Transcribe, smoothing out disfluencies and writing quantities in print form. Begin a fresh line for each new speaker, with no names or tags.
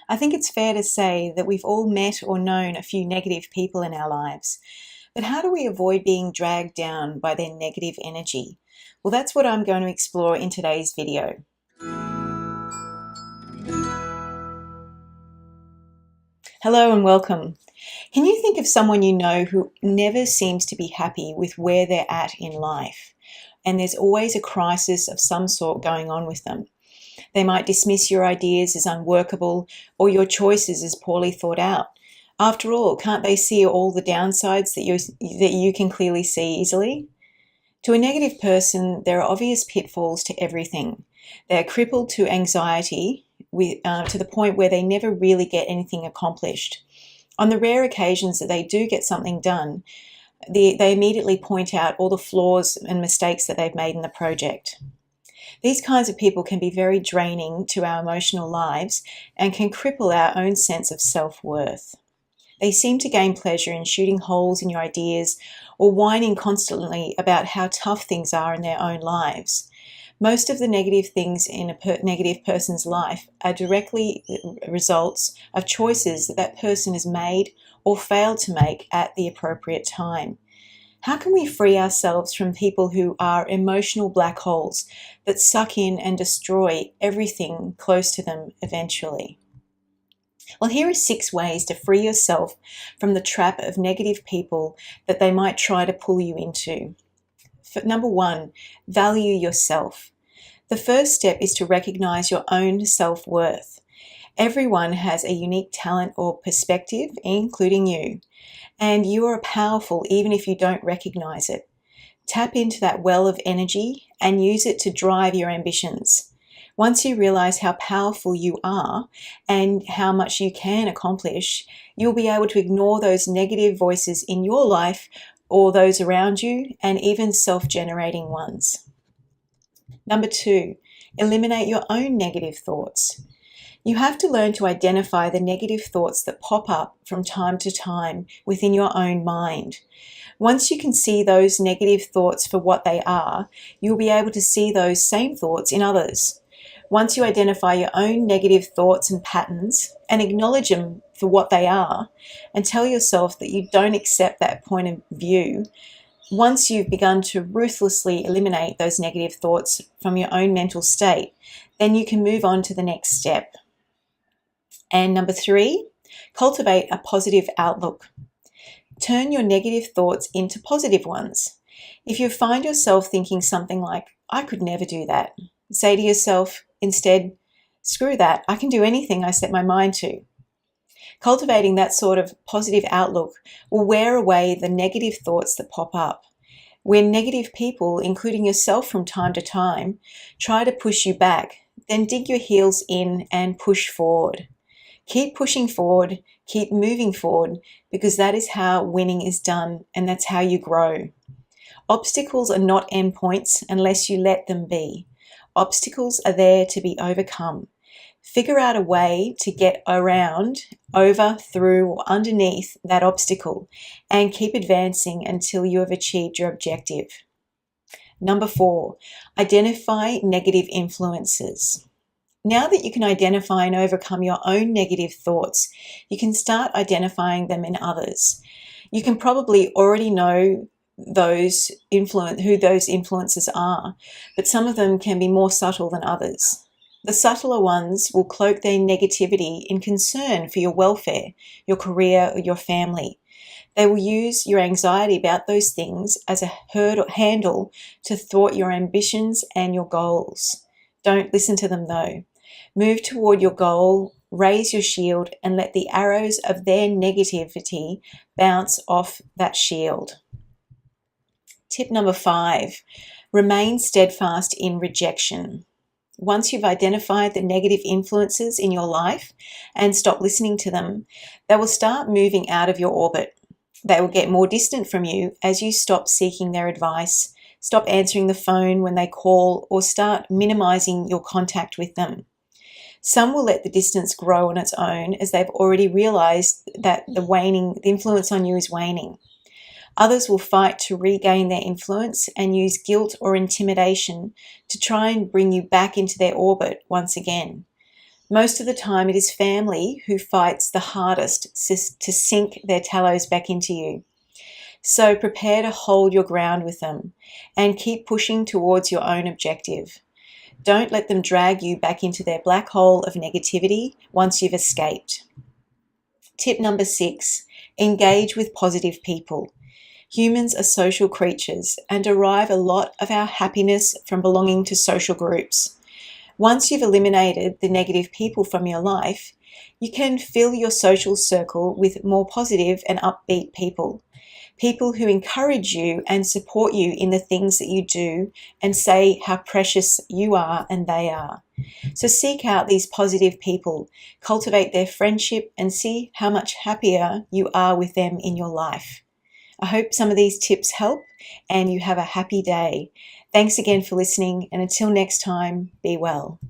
I think it's fair to say that we've all met or known a few negative people in our lives. But how do we avoid being dragged down by their negative energy? Well, that's what I'm going to explore in today's video. Hello and welcome. Can you think of someone you know who never seems to be happy with where they're at in life? And there's always a crisis of some sort going on with them. They might dismiss your ideas as unworkable or your choices as poorly thought out. After all, can't they see all the downsides that you can clearly see easily? To a negative person, there are obvious pitfalls to everything. They are crippled to anxiety to the point where they never really get anything accomplished. On the rare occasions that they do get something done, they immediately point out all the flaws and mistakes that they've made in the project. These kinds of people can be very draining to our emotional lives and can cripple our own sense of self-worth. They seem to gain pleasure in shooting holes in your ideas or whining constantly about how tough things are in their own lives. Most of the negative things in a negative person's life are directly results of choices that person has made or failed to make at the appropriate time. How can we free ourselves from people who are emotional black holes that suck in and destroy everything close to them eventually? Well, here are 6 ways to free yourself from the trap of negative people that they might try to pull you into. Number 1, value yourself. The first step is to recognize your own self-worth. Everyone has a unique talent or perspective, including you. And you are powerful even if you don't recognize it. Tap into that well of energy and use it to drive your ambitions. Once you realize how powerful you are and how much you can accomplish, you'll be able to ignore those negative voices in your life or those around you, and even self-generating ones. Number 2, eliminate your own negative thoughts. You have to learn to identify the negative thoughts that pop up from time to time within your own mind. Once you can see those negative thoughts for what they are, you'll be able to see those same thoughts in others. Once you identify your own negative thoughts and patterns and acknowledge them for what they are, and tell yourself that you don't accept that point of view, once you've begun to ruthlessly eliminate those negative thoughts from your own mental state, then you can move on to the next step. And number 3, cultivate a positive outlook. Turn your negative thoughts into positive ones. If you find yourself thinking something like, I could never do that, say to yourself instead, screw that, I can do anything I set my mind to. Cultivating that sort of positive outlook will wear away the negative thoughts that pop up. When negative people, including yourself from time to time, try to push you back, then dig your heels in and push forward. Keep pushing forward, keep moving forward, because that is how winning is done and that's how you grow. Obstacles are not endpoints unless you let them be. Obstacles are there to be overcome. Figure out a way to get around, over, through, or underneath that obstacle and keep advancing until you have achieved your objective. Number 4, identify negative influences. Now that you can identify and overcome your own negative thoughts, you can start identifying them in others. You can probably already know who those influences are, but some of them can be more subtle than others. The subtler ones will cloak their negativity in concern for your welfare, your career, or your family. They will use your anxiety about those things as a handle to thwart your ambitions and your goals. Don't listen to them though. Move toward your goal, raise your shield, and let the arrows of their negativity bounce off that shield. Tip number 5, remain steadfast in rejection. Once you've identified the negative influences in your life and stop listening to them, they will start moving out of your orbit. They will get more distant from you as you stop seeking their advice, stop answering the phone when they call, or start minimizing your contact with them. Some will let the distance grow on its own as they've already realized that the influence on you is waning. Others will fight to regain their influence and use guilt or intimidation to try and bring you back into their orbit once again. Most of the time, it is family who fights the hardest to sink their tallows back into you. So prepare to hold your ground with them and keep pushing towards your own objective. Don't let them drag you back into their black hole of negativity once you've escaped. Tip number 6, engage with positive people. Humans are social creatures and derive a lot of our happiness from belonging to social groups. Once you've eliminated the negative people from your life, you can fill your social circle with more positive and upbeat people. People who encourage you and support you in the things that you do and say how precious you are and they are. So seek out these positive people, cultivate their friendship, and see how much happier you are with them in your life. I hope some of these tips help and you have a happy day. Thanks again for listening, and until next time, be well.